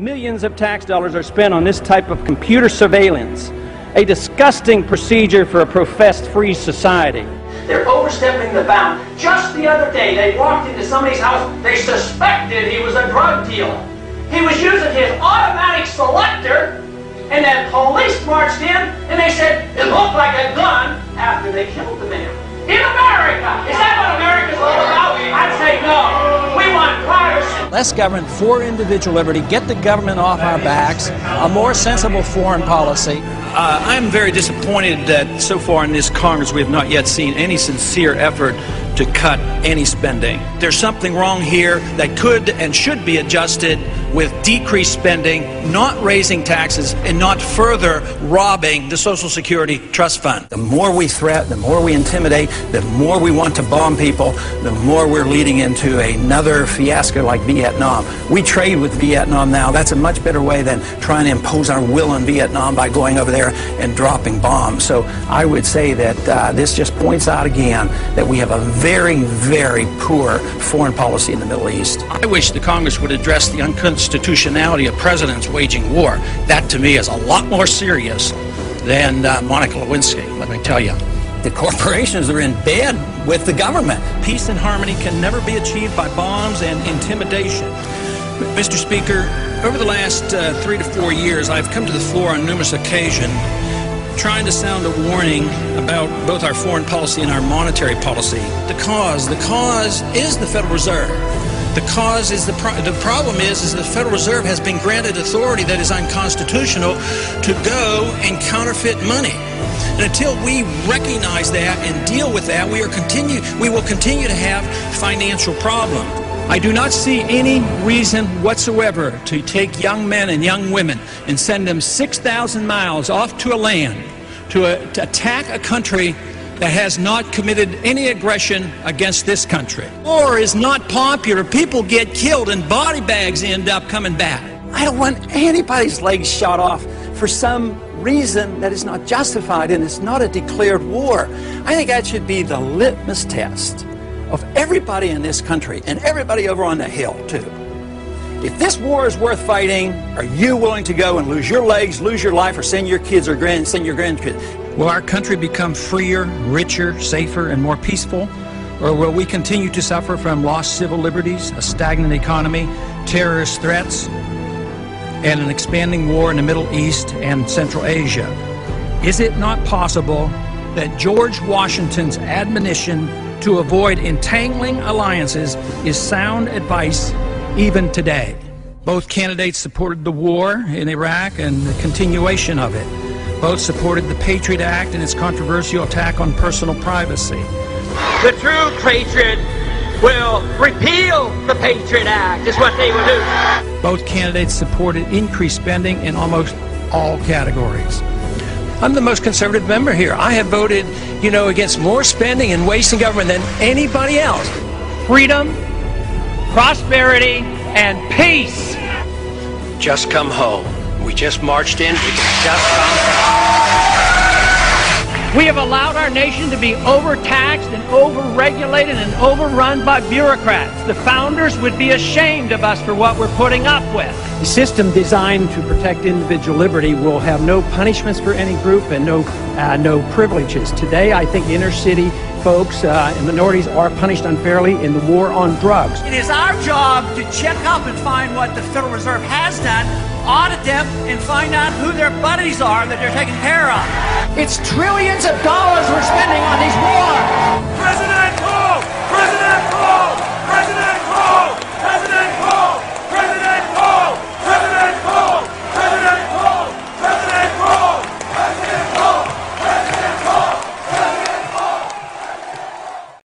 Millions of tax dollars are spent on this type of computer surveillance, a disgusting procedure for a professed free society. They're overstepping the bound. Just the other day, they walked into somebody's house. They suspected he was a drug dealer. He was using his automatic selector, and then police marched in, and they said it looked like a gun after they killed the man. In America! Is that what America's all about? I'd say no. We want privacy. Less government for individual liberty, get the government off our backs, a more sensible foreign policy. I'm very disappointed that so far in this Congress we have not yet seen any sincere effort to cut any spending. There's something wrong here that could and should be adjusted with decreased spending, not raising taxes, and not further robbing the Social Security Trust Fund. The more we threat, the more we intimidate, the more we want to bomb people, the more we're leading into another fiasco like Vietnam. We trade with Vietnam now. That's a much better way than trying to impose our will on Vietnam by going over there and dropping bombs. So I would say that this just points out again that we have a very, very poor foreign policy in the Middle East. I wish the Congress would address the unconstitutionality of presidents waging war. That, to me, is a lot more serious than Monica Lewinsky, let me tell you. The corporations are in bed with the government. Peace and harmony can never be achieved by bombs and intimidation. Mr. Speaker, over the last 3 to 4 years, I've come to the floor on numerous occasions trying to sound a warning about both our foreign policy and our monetary policy. The cause is the Federal Reserve. The cause is the problem is the Federal Reserve has been granted authority that is unconstitutional to go and counterfeit money. And until we recognize that and deal with that, we will continue to have financial problems. I do not see any reason whatsoever to take young men and young women and send them 6,000 miles off to a land to attack a country that has not committed any aggression against this country. War is not popular. People get killed and body bags end up coming back. I don't want anybody's legs shot off for some reason that is not justified, and it's not a declared war. I think that should be the litmus test of everybody in this country and everybody over on the Hill, too. If this war is worth fighting, are you willing to go and lose your legs, lose your life, or send your kids or send your grandkids? Will our country become freer, richer, safer, and more peaceful? Or will we continue to suffer from lost civil liberties, a stagnant economy, terrorist threats, and an expanding war in the Middle East and Central Asia? Is it not possible that George Washington's admonition to avoid entangling alliances is sound advice even today? Both candidates supported the war in Iraq and the continuation of it. Both supported the Patriot Act and its controversial attack on personal privacy. The true patriot will repeal the Patriot Act, is what they will do. Both candidates supported increased spending in almost all categories. I'm the most conservative member here. I have voted, against more spending and wasting government than anybody else. Freedom, prosperity, and peace. Just come home. We just marched in. We can just come home. We have allowed our nation to be overtaxed and overregulated and overrun by bureaucrats. The founders would be ashamed of us for what we're putting up with. A system designed to protect individual liberty will have no punishments for any group and no privileges. Today, I think inner city folks and minorities are punished unfairly in the war on drugs. It is our job to check up and find what the Federal Reserve has done, audit them, and find out who their buddies are that they're taking care of. It's trillions of dollars we're spending on these wars. President